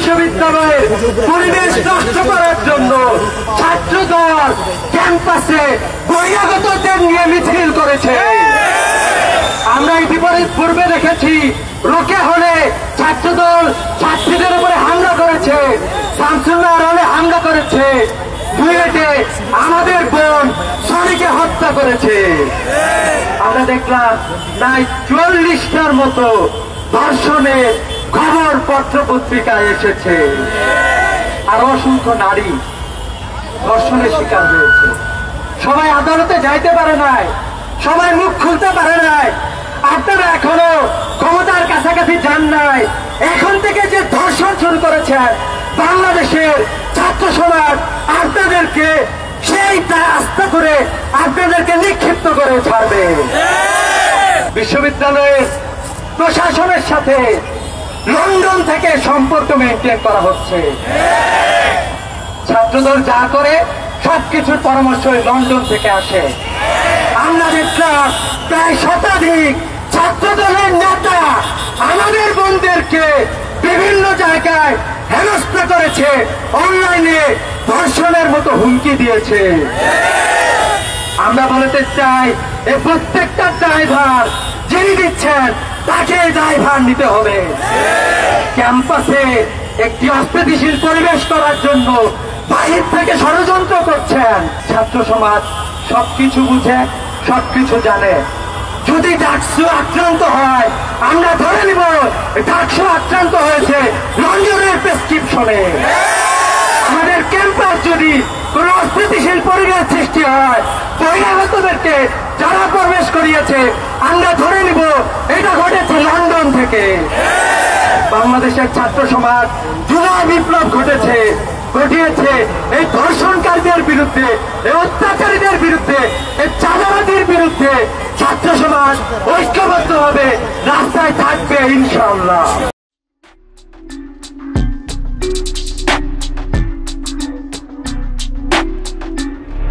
বিশ্ববিদ্যালয়ের পরিবেশ নষ্ট করার জন্য ছাত্রদল ক্যাম্পাসে বহিরাগতদের নিয়ে মিছিল করেছে। আমরা পূর্বে দেখেছি রোকে হলে ছাত্রদল ছাত্রীদের উপরে হামলা করেছে, শামসুন্নাহর হলে হামলা করেছে, বুয়েটে আমাদের বোন সনিকে হত্যা করেছে। আমরা দেখলাম প্রায় ৪০টার মতো ধর্ষণের খবর পত্র পত্রিকায় এসেছে। আর অসংখ্য নারী ধর্ষণের শিকার হয়েছে। সবাই আদালতে যাইতে পারে নাই, সবাই মুখ খুলতে পারে নাই। আপনারা এখনো ক্ষমতার কাছাকাছি যান নাই। এখন থেকে যে ধর্ষণ শুরু করেছেন বাংলাদেশের ছাত্র সমাজ আপনাদেরকে সেইটা আস্থা করে আপনাদেরকে নিক্ষিপ্ত করে ছাড়বে। বিশ্ববিদ্যালয়ের প্রশাসনের সাথে লন্ডন থেকে সম্পর্ক মেনটেন করা হচ্ছে। ছাত্রদল যা করে সবকিছুর পরামর্শ লন্ডন থেকে আসে। আমরা দেখলাম প্রায় শতাধিক ছাত্রদলের নেতা আমাদের বোনদেরকে বিভিন্ন জায়গায় হেনস্থা করেছে, অনলাইনে ধর্ষণের মতো হুমকি দিয়েছে। আমরা বলতে চাই এই প্রত্যেকটা দায়ভার যিনি দিচ্ছেন তাকে দায়ভার নিতে হবে। ক্যাম্পাসে একটি অস্থিতিশীল পরিবেশ করার জন্য বাহির থেকে ষড়যন্ত্র করছেন। ছাত্র সমাজ সবকিছু বুঝে, সবকিছু জানে। যদি ডাকসু আক্রান্ত হয় আমরা ধরে নিব ডাকসু আক্রান্ত হয়েছে লন্ডনের প্রেসক্রিপশনে। আমাদের ক্যাম্পাস যদি কোন অস্থিতিশীল পরিবেশ সৃষ্টি হয়, বহিরাগতদেরকে যারা প্রবেশ করিয়েছে আমরা ধরে নিব এটা ঘটেছে লন্ডন থেকে। বাংলাদেশের ছাত্র সমাজ জুলাই বিপ্লব ঘটিয়েছে এই ধর্ষণকারীদের বিরুদ্ধে, এই অত্যাচারীদের বিরুদ্ধে, এই চাঁদাবাদীর বিরুদ্ধে। ছাত্র সমাজ ঐক্যবদ্ধ হবে, রাস্তায় থাকবে ইনশাআল্লাহ।